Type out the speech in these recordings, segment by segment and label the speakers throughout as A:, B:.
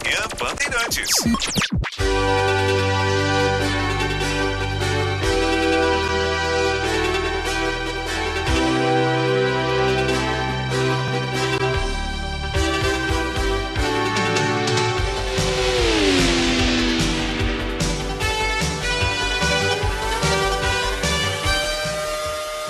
A: Manhã Bandeirantes.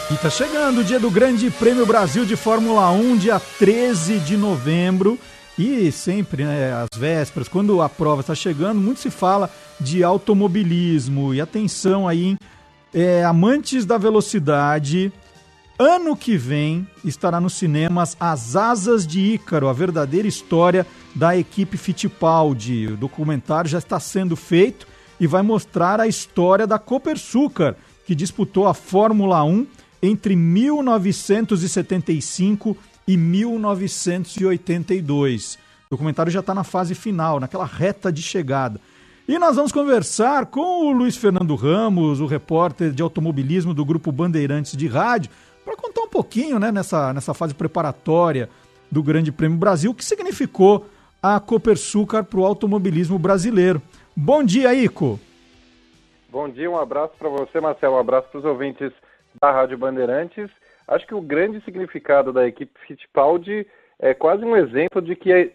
B: E tá chegando o dia do Grande Prêmio Brasil de Fórmula 1, dia 13 de novembro. E sempre, né, às vésperas, quando a prova está chegando, muito se fala de automobilismo. E atenção aí, amantes da velocidade, ano que vem estará nos cinemas As Asas de Ícaro, a verdadeira história da equipe Fittipaldi. O documentário já está sendo feito e vai mostrar a história da Copersucar, que disputou a Fórmula 1 entre 1975 e 1982. O documentário já está na fase final, naquela reta de chegada. E nós vamos conversar com o Luiz Fernando Ramos, o repórter de automobilismo do Grupo Bandeirantes de Rádio, para contar um pouquinho, né, nessa fase preparatória do Grande Prêmio Brasil, o que significou a Copersucar para o automobilismo brasileiro. Bom dia, Ico!
C: Bom dia, um abraço para você, Marcelo, um abraço para os ouvintes da Rádio Bandeirantes. Acho que o grande significado da equipe Fittipaldi é quase um exemplo de que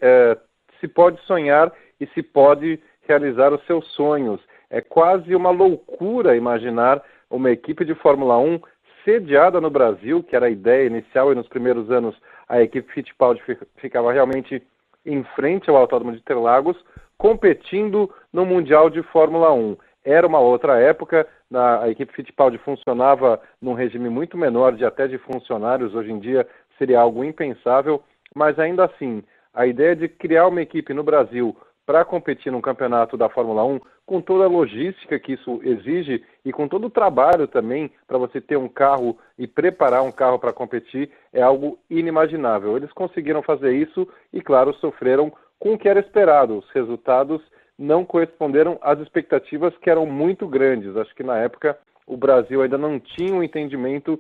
C: se pode sonhar e se pode realizar os seus sonhos. É quase uma loucura imaginar uma equipe de Fórmula 1 sediada no Brasil, que era a ideia inicial, e nos primeiros anos a equipe Fittipaldi ficava realmente em frente ao Autódromo de Interlagos, competindo no Mundial de Fórmula 1. Era uma outra época, a equipe Fittipaldi funcionava num regime muito menor até de funcionários, hoje em dia seria algo impensável, mas ainda assim, a ideia de criar uma equipe no Brasil para competir num campeonato da Fórmula 1, com toda a logística que isso exige e com todo o trabalho também para você ter um carro e preparar um carro para competir, é algo inimaginável. Eles conseguiram fazer isso e, claro, sofreram com o que era esperado. Os resultados não corresponderam às expectativas, que eram muito grandes. Acho que na época o Brasil ainda não tinha um entendimento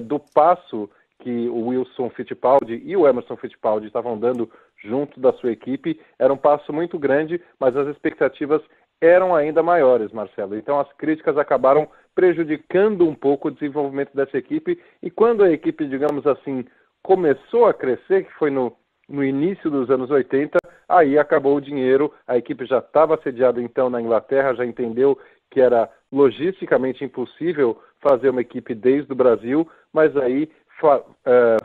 C: do passo que o Wilson Fittipaldi e o Emerson Fittipaldi estavam dando junto da sua equipe. Era um passo muito grande, mas as expectativas eram ainda maiores, Marcelo. Então as críticas acabaram prejudicando um pouco o desenvolvimento dessa equipe, e quando a equipe, digamos assim, começou a crescer, que foi no início dos anos 80, aí acabou o dinheiro, a equipe já estava sediada então na Inglaterra, já entendeu que era logisticamente impossível fazer uma equipe desde o Brasil, mas aí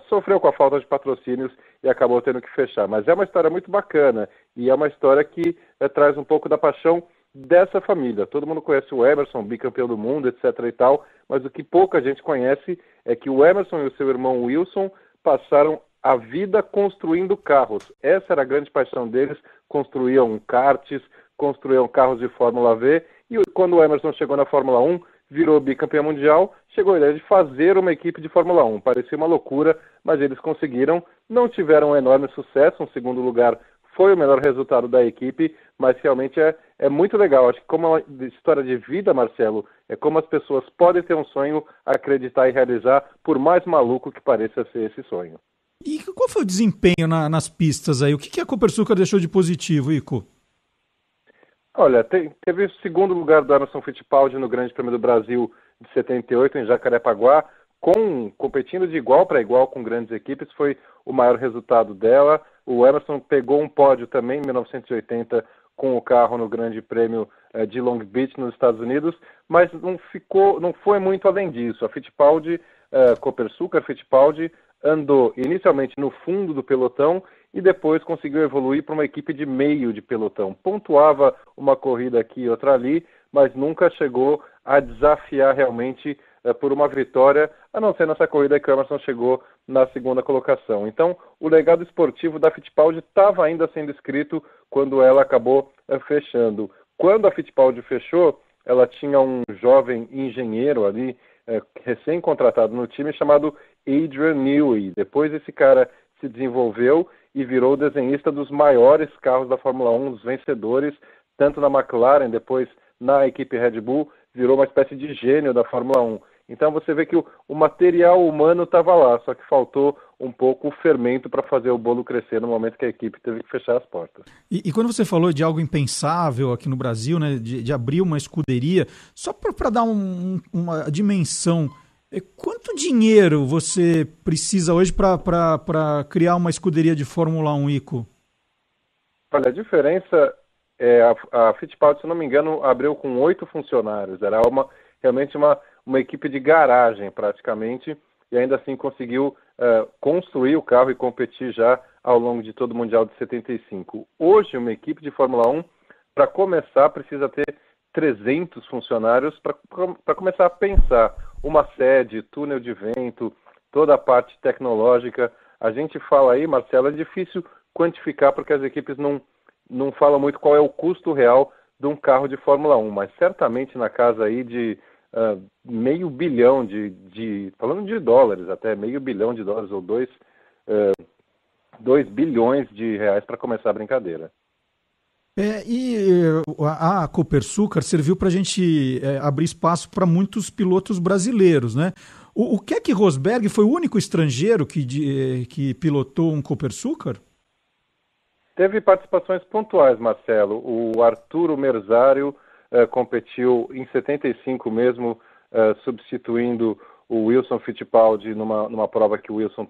C: sofreu com a falta de patrocínios e acabou tendo que fechar. Mas é uma história muito bacana e é uma história que traz um pouco da paixão dessa família. Todo mundo conhece o Emerson, bicampeão do mundo, etc. e tal, mas o que pouca gente conhece é que o Emerson e o seu irmão Wilson passaram a vida construindo carros. Essa era a grande paixão deles. Construíam karts, construíam carros de Fórmula V, e quando o Emerson chegou na Fórmula 1, virou bicampeão mundial, chegou a ideia de fazer uma equipe de Fórmula 1. Parecia uma loucura, mas eles conseguiram. Não tiveram um enorme sucesso, um segundo lugar foi o melhor resultado da equipe, mas realmente é muito legal. Acho que como uma história de vida, Marcelo, é como as pessoas podem ter um sonho, acreditar e realizar, por mais maluco que pareça ser esse sonho.
B: E qual foi o desempenho nas pistas aí? O que a Copersucar deixou de positivo, Ico?
C: Olha, teve o segundo lugar do Emerson Fittipaldi no Grande Prêmio do Brasil de 78, em Jacarepaguá, competindo de igual para igual com grandes equipes, foi o maior resultado dela. O Emerson pegou um pódio também em 1980 com o carro no Grande Prêmio de Long Beach, nos Estados Unidos, mas não foi muito além disso. A Fittipaldi, Copersucar Fittipaldi, andou inicialmente no fundo do pelotão e depois conseguiu evoluir para uma equipe de meio de pelotão. Pontuava uma corrida aqui e outra ali, mas nunca chegou a desafiar realmente por uma vitória, a não ser nessa corrida que o Emerson chegou na segunda colocação. Então, o legado esportivo da Fittipaldi estava ainda sendo escrito quando ela acabou fechando. Quando a Fittipaldi fechou, ela tinha um jovem engenheiro ali, recém-contratado no time, chamado Adrian Newey. Depois esse cara se desenvolveu e virou desenhista dos maiores carros da Fórmula 1, dos vencedores, tanto na McLaren, depois na equipe Red Bull, virou uma espécie de gênio da Fórmula 1. Então você vê que o material humano estava lá, só que faltou um pouco o fermento para fazer o bolo crescer no momento que a equipe teve que fechar as portas.
B: E quando você falou de algo impensável aqui no Brasil, né, de abrir uma escuderia, só para dar uma dimensão, quanto dinheiro você precisa hoje para criar uma escuderia de Fórmula 1, Ico?
C: Olha, a diferença a Fittipaldi, se não me engano, abriu com 8 funcionários. Era realmente uma equipe de garagem, praticamente, e ainda assim conseguiu construir o carro e competir já ao longo de todo o Mundial de 75. Hoje, uma equipe de Fórmula 1, para começar, precisa ter 300 funcionários para começar a pensar uma sede, túnel de vento, toda a parte tecnológica. A gente fala aí, Marcelo, é difícil quantificar porque as equipes não falam muito qual é o custo real de um carro de Fórmula 1, mas certamente na casa aí de meio bilhão falando de dólares até, meio bilhão de dólares ou 2 bilhões de reais para começar a brincadeira.
B: A Copersucar serviu para a gente abrir espaço para muitos pilotos brasileiros, né? O Keke Rosberg foi o único estrangeiro que pilotou um Copersucar?
C: Teve participações pontuais, Marcelo. O Arturo Merzario competiu em 75 mesmo, substituindo o Wilson Fittipaldi numa prova que o Wilson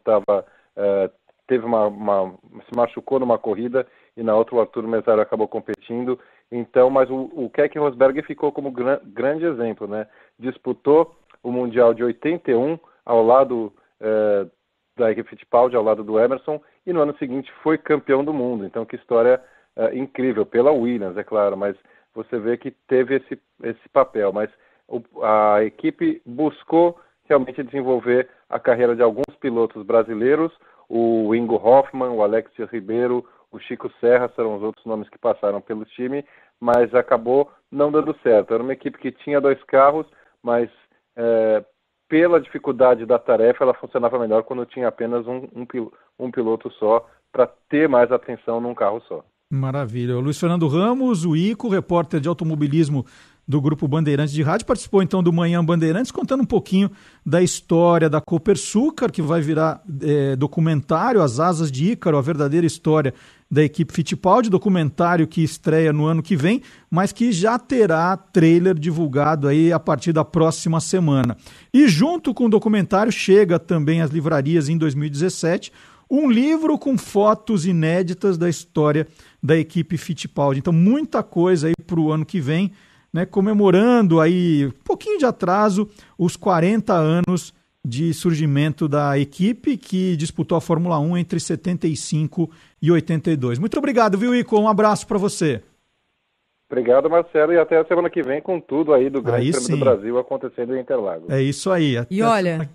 C: se machucou numa corrida e na outra o Arturo Merzario acabou competindo. Então, mas o Keke Rosberg ficou como grande exemplo, né? Disputou o Mundial de 81 ao lado da equipe Fittipaldi, ao lado do Emerson, e no ano seguinte foi campeão do mundo. Então, que história incrível, pela Williams, é claro, mas você vê que teve esse papel. Mas a equipe buscou realmente desenvolver a carreira de alguns pilotos brasileiros, o Ingo Hoffmann, o Alexia Ribeiro, o Chico Serra, serão os outros nomes que passaram pelo time, mas acabou não dando certo. Era uma equipe que tinha 2 carros, mas pela dificuldade da tarefa, ela funcionava melhor quando tinha apenas um piloto só, para ter mais atenção num carro só.
B: Maravilha. O Luiz Fernando Ramos, o Ico, repórter de automobilismo do Grupo Bandeirantes de Rádio, participou então do Manhã Bandeirantes, contando um pouquinho da história da Copersucar, que vai virar documentário, As Asas de Ícaro, a verdadeira história da equipe Fittipaldi, documentário que estreia no ano que vem, mas que já terá trailer divulgado aí a partir da próxima semana. E junto com o documentário chega também às livrarias em 2017 um livro com fotos inéditas da história da equipe Fittipaldi. Então muita coisa aí para o ano que vem, né, comemorando aí, um pouquinho de atraso, os 40 anos de surgimento da equipe que disputou a Fórmula 1 entre 75 e 82. Muito obrigado, viu, Ico? Um abraço para você.
C: Obrigado, Marcelo, e até a semana que vem com tudo aí do Grande Prêmio do Brasil acontecendo em Interlagos.
B: É isso aí.
A: E olha,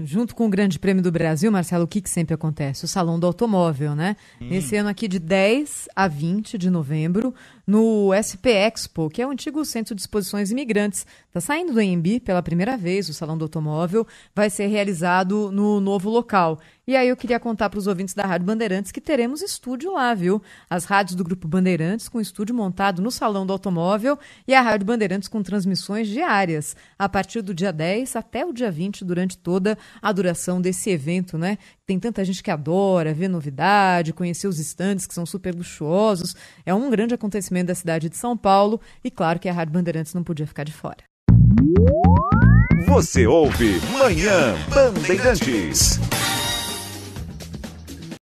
A: junto com o Grande Prêmio do Brasil, Marcelo, o que sempre acontece? O Salão do Automóvel, né? Nesse ano aqui de 10 a 20 de novembro, no SP Expo, que é o antigo Centro de Exposições Imigrantes. Está saindo do AMB pela primeira vez, o Salão do Automóvel vai ser realizado no novo local. E aí eu queria contar para os ouvintes da Rádio Bandeirantes que teremos estúdio lá, viu? As rádios do Grupo Bandeirantes com estúdio montado no Salão do Automóvel e a Rádio Bandeirantes com transmissões diárias, a partir do dia 10 até o dia 20, durante toda a duração desse evento, né? Tem tanta gente que adora ver novidade, conhecer os estandes que são super luxuosos. É um grande acontecimento da cidade de São Paulo e claro que a Rádio Bandeirantes não podia ficar de fora.
D: Você ouve Manhã Bandeirantes.